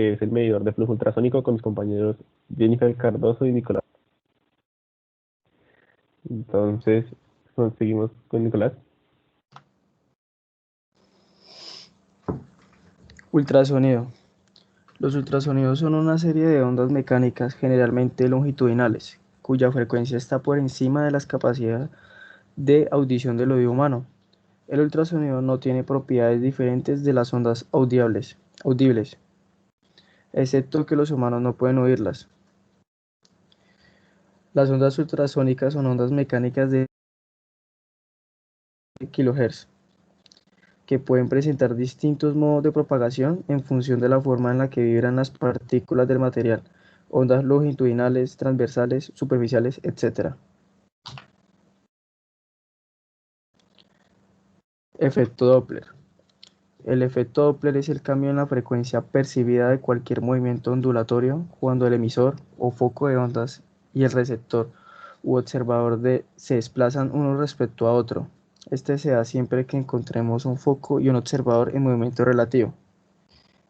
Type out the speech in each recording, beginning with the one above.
es el medidor de flujo ultrasónico con mis compañeros Jennifer Cardoso y Nicolás. Entonces, seguimos con Nicolás. Ultrasonido. Los ultrasonidos son una serie de ondas mecánicas generalmente longitudinales, cuya frecuencia está por encima de las capacidades de audición del oído humano. El ultrasonido no tiene propiedades diferentes de las ondas audibles, excepto que los humanos no pueden oírlas. Las ondas ultrasónicas son ondas mecánicas de kHz, que pueden presentar distintos modos de propagación en función de la forma en la que vibran las partículas del material, ondas longitudinales, transversales, superficiales, etc. Efecto Doppler. El efecto Doppler es el cambio en la frecuencia percibida de cualquier movimiento ondulatorio cuando el emisor o foco de ondas y el receptor u observador se desplazan uno respecto a otro. Este se da siempre que encontremos un foco y un observador en movimiento relativo.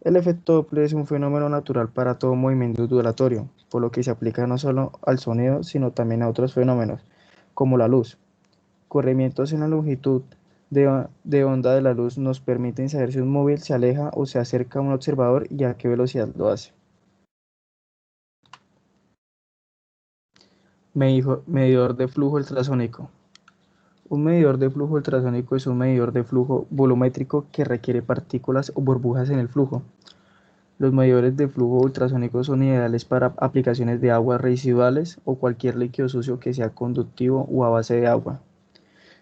El efecto Doppler es un fenómeno natural para todo movimiento ondulatorio, por lo que se aplica no solo al sonido, sino también a otros fenómenos, como la luz. Corrimientos en la longitud de onda de la luz nos permiten saber si un móvil se aleja o se acerca a un observador y a qué velocidad lo hace. Medidor de flujo ultrasónico. Un medidor de flujo ultrasónico es un medidor de flujo volumétrico que requiere partículas o burbujas en el flujo. Los medidores de flujo ultrasónico son ideales para aplicaciones de aguas residuales o cualquier líquido sucio que sea conductivo o a base de agua.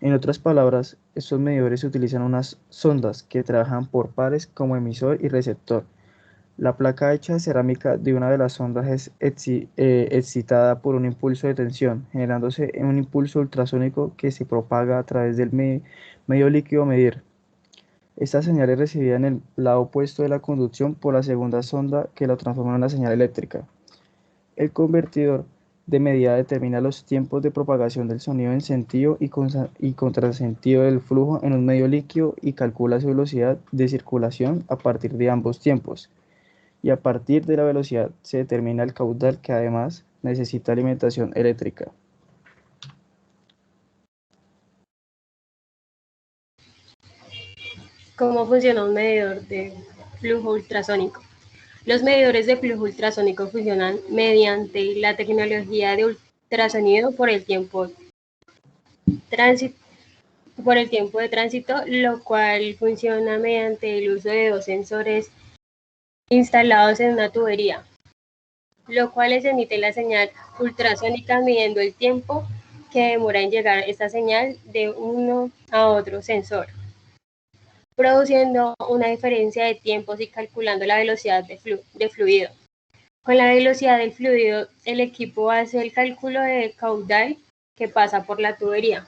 En otras palabras, estos medidores utilizan unas sondas que trabajan por pares como emisor y receptor. La placa hecha de cerámica de una de las sondas es excitada por un impulso de tensión, generándose un impulso ultrasónico que se propaga a través del medio líquido a medir. Esta señal es recibida en el lado opuesto de la conducción por la segunda sonda que la transforma en una señal eléctrica. El convertidor de medida determina los tiempos de propagación del sonido en sentido y contrasentido del flujo en un medio líquido y calcula su velocidad de circulación a partir de ambos tiempos. Y a partir de la velocidad se determina el caudal, que además necesita alimentación eléctrica. ¿Cómo funciona un medidor de flujo ultrasónico? Los medidores de flujo ultrasónico funcionan mediante la tecnología de ultrasonido por el tiempo de tránsito, lo cual funciona mediante el uso de dos sensores instalados en una tubería, lo cual les emite la señal ultrasónica midiendo el tiempo que demora en llegar esta señal de uno a otro sensor, produciendo una diferencia de tiempos y calculando la velocidad de fluido. Con la velocidad del fluido, el equipo hace el cálculo de caudal que pasa por la tubería.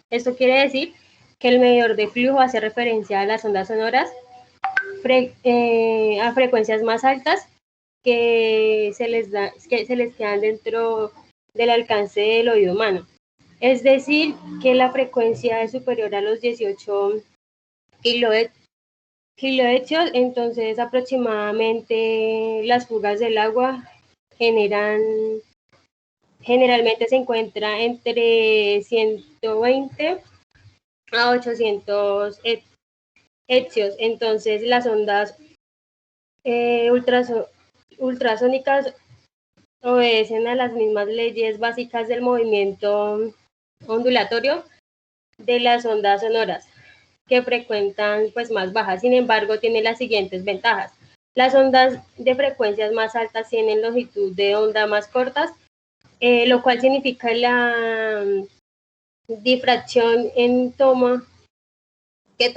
Esto quiere decir que el medidor de flujo hace referencia a las ondas sonoras a frecuencias más altas que se les quedan dentro del alcance del oído humano. Es decir, que la frecuencia es superior a los 18 kilohercios, entonces aproximadamente las fugas del agua generalmente se encuentra entre 120 a 800 hercios. Entonces las ondas ultrasónicas obedecen a las mismas leyes básicas del movimiento ondulatorio de las ondas sonoras, que frecuentan pues más bajas. Sin embargo, tiene las siguientes ventajas. Las ondas de frecuencias más altas tienen longitud de onda más cortas, lo cual significa la difracción en toma que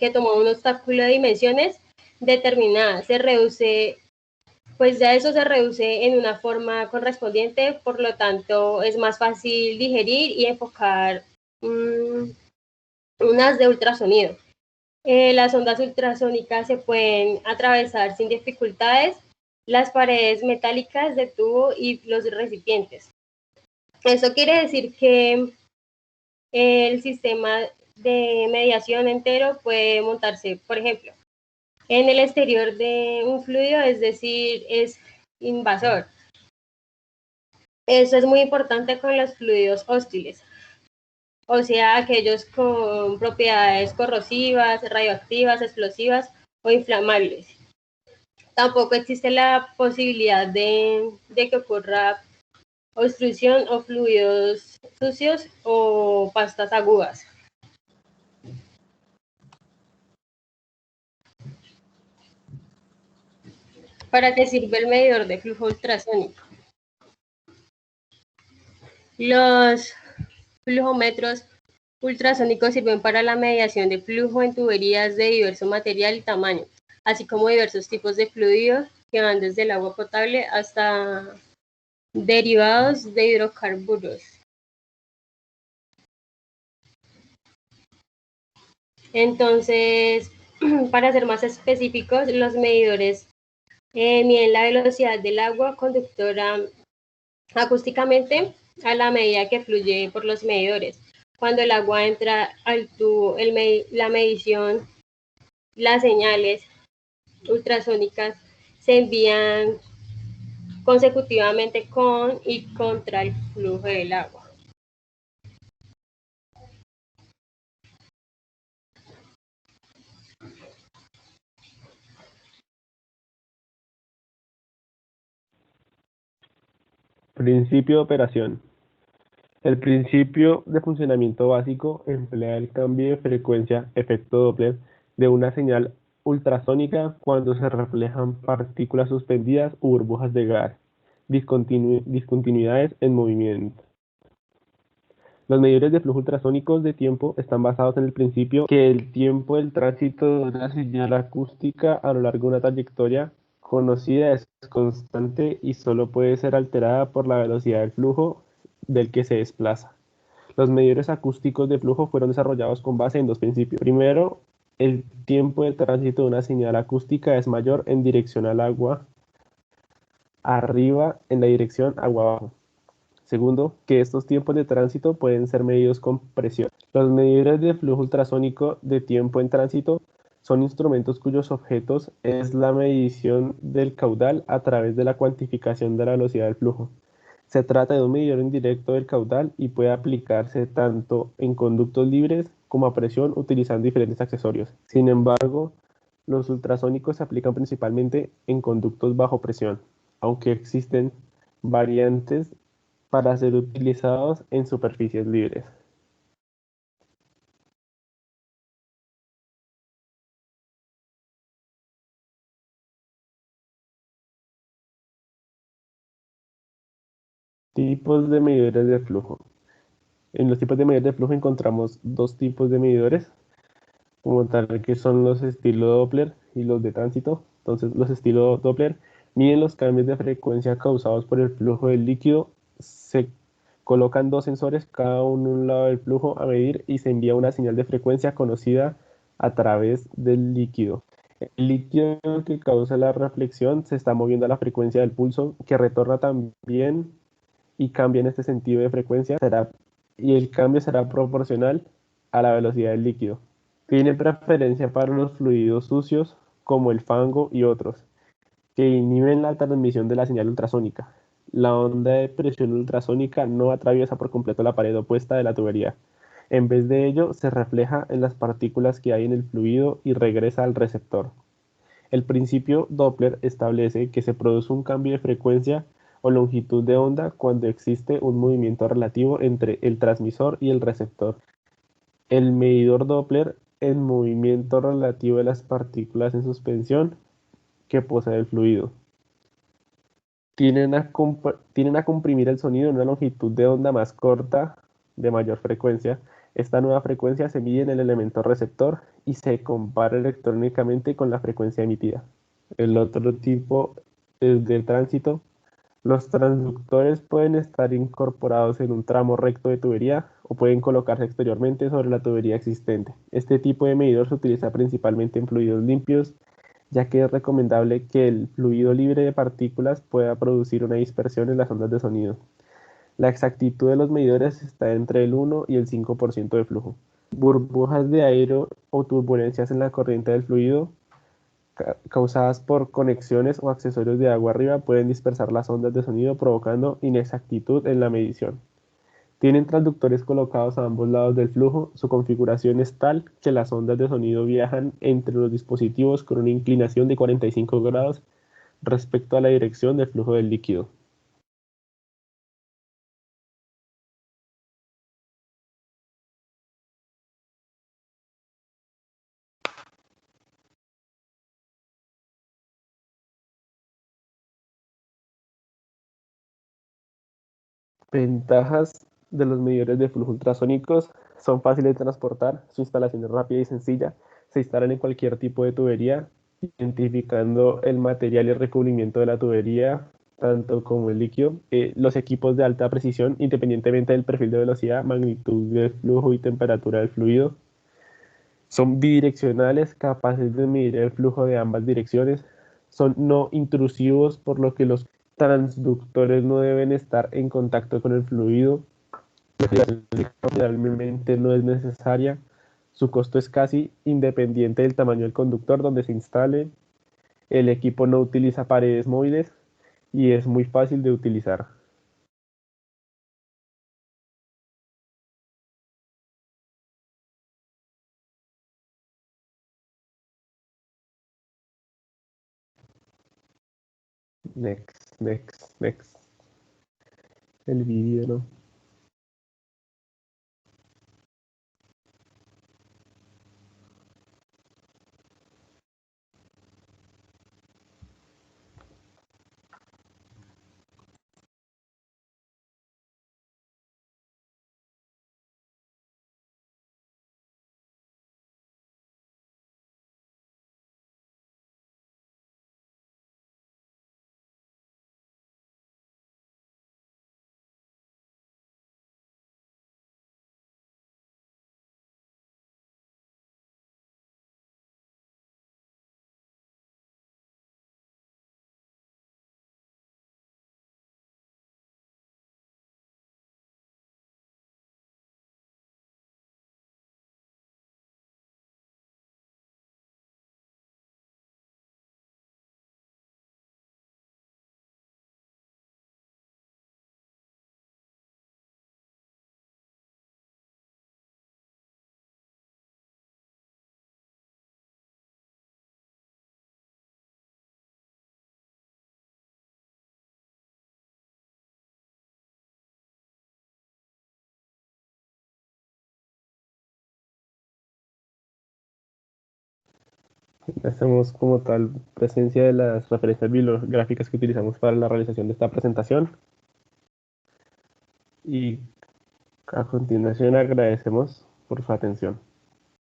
toma un obstáculo de dimensiones determinadas. Pues ya eso se reduce en una forma correspondiente, por lo tanto es más fácil digerir y enfocar unas de ultrasonido. Las ondas ultrasónicas se pueden atravesar sin dificultades las paredes metálicas de tubo y los recipientes. Eso quiere decir que el sistema de mediación entero puede montarse, por ejemplo, en el exterior de un fluido, es decir, es invasor. Eso es muy importante con los fluidos hostiles, o sea, aquellos con propiedades corrosivas, radioactivas, explosivas o inflamables. Tampoco existe la posibilidad de que ocurra obstrucción o fluidos sucios o pastas agudas. ¿Para qué sirve el medidor de flujo ultrasónico? Los flujómetros ultrasónicos sirven para la medición de flujo en tuberías de diverso material y tamaño, así como diversos tipos de fluidos que van desde el agua potable hasta derivados de hidrocarburos. Entonces, para ser más específicos, los medidores miden la velocidad del agua conductora acústicamente a la medida que fluye por los medidores. Cuando el agua entra al tubo, la medición, las señales ultrasónicas se envían consecutivamente con y contra el flujo del agua. Principio de operación. El principio de funcionamiento básico emplea el cambio de frecuencia, efecto Doppler, de una señal ultrasónica cuando se reflejan partículas suspendidas o burbujas de gas, discontinuidades en movimiento. Los medidores de flujo ultrasónicos de tiempo están basados en el principio que el tiempo del tránsito de una señal acústica a lo largo de una trayectoria conocida es constante y solo puede ser alterada por la velocidad del flujo del que se desplaza. Los medidores acústicos de flujo fueron desarrollados con base en dos principios. Primero, el tiempo de tránsito de una señal acústica es mayor en dirección al agua arriba en la dirección agua abajo. Segundo, que estos tiempos de tránsito pueden ser medidos con presión. Los medidores de flujo ultrasónico de tiempo en tránsito son instrumentos cuyos objetos es la medición del caudal a través de la cuantificación de la velocidad del flujo. Se trata de un medidor indirecto del caudal y puede aplicarse tanto en conductos libres como a presión utilizando diferentes accesorios. Sin embargo, los ultrasónicos se aplican principalmente en conductos bajo presión, aunque existen variantes para ser utilizados en superficies libres. Tipos de medidores de flujo. En los tipos de medidores de flujo encontramos dos tipos de medidores, como tal que son los estilo Doppler y los de tránsito. Entonces, los estilo Doppler miden los cambios de frecuencia causados por el flujo del líquido. Se colocan dos sensores, cada uno en un lado del flujo a medir y se envía una señal de frecuencia conocida a través del líquido. El líquido que causa la reflexión se está moviendo a la frecuencia del pulso, que retorna también y cambia en este sentido de frecuencia, y el cambio será proporcional a la velocidad del líquido. Tiene preferencia para los fluidos sucios, como el fango y otros, que inhiben la transmisión de la señal ultrasónica. La onda de presión ultrasónica no atraviesa por completo la pared opuesta de la tubería. En vez de ello, se refleja en las partículas que hay en el fluido y regresa al receptor. El principio Doppler establece que se produce un cambio de frecuencia o longitud de onda cuando existe un movimiento relativo entre el transmisor y el receptor. El medidor Doppler en movimiento relativo de las partículas en suspensión que posee el fluido. Tienden a comprimir el sonido en una longitud de onda más corta, de mayor frecuencia. Esta nueva frecuencia se mide en el elemento receptor y se compara electrónicamente con la frecuencia emitida. El otro tipo es de tránsito. Los transductores pueden estar incorporados en un tramo recto de tubería o pueden colocarse exteriormente sobre la tubería existente. Este tipo de medidor se utiliza principalmente en fluidos limpios, ya que es recomendable que el fluido libre de partículas pueda producir una dispersión en las ondas de sonido. La exactitud de los medidores está entre el 1 y el 5% de flujo. Burbujas de aire o turbulencias en la corriente del fluido causadas por conexiones o accesorios de agua arriba pueden dispersar las ondas de sonido provocando inexactitud en la medición. Tienen transductores colocados a ambos lados del flujo. Su configuración es tal que las ondas de sonido viajan entre los dispositivos con una inclinación de 45 grados respecto a la dirección del flujo del líquido. Ventajas de los medidores de flujo ultrasónicos: son fáciles de transportar, su instalación es rápida y sencilla, se instalan en cualquier tipo de tubería, identificando el material y el recubrimiento de la tubería, tanto como el líquido. Los equipos de alta precisión, independientemente del perfil de velocidad, magnitud del flujo y temperatura del fluido. Son bidireccionales, capaces de medir el flujo de ambas direcciones. Son no intrusivos, por lo que los transductores no deben estar en contacto con el fluido. La refrigeración generalmente no es necesaria. Su costo es casi independiente del tamaño del conductor donde se instale. El equipo no utiliza paredes móviles y es muy fácil de utilizar. Next, next, next. El vídeo, ¿no? Hacemos como tal presencia de las referencias bibliográficas que utilizamos para la realización de esta presentación. Y a continuación agradecemos por su atención.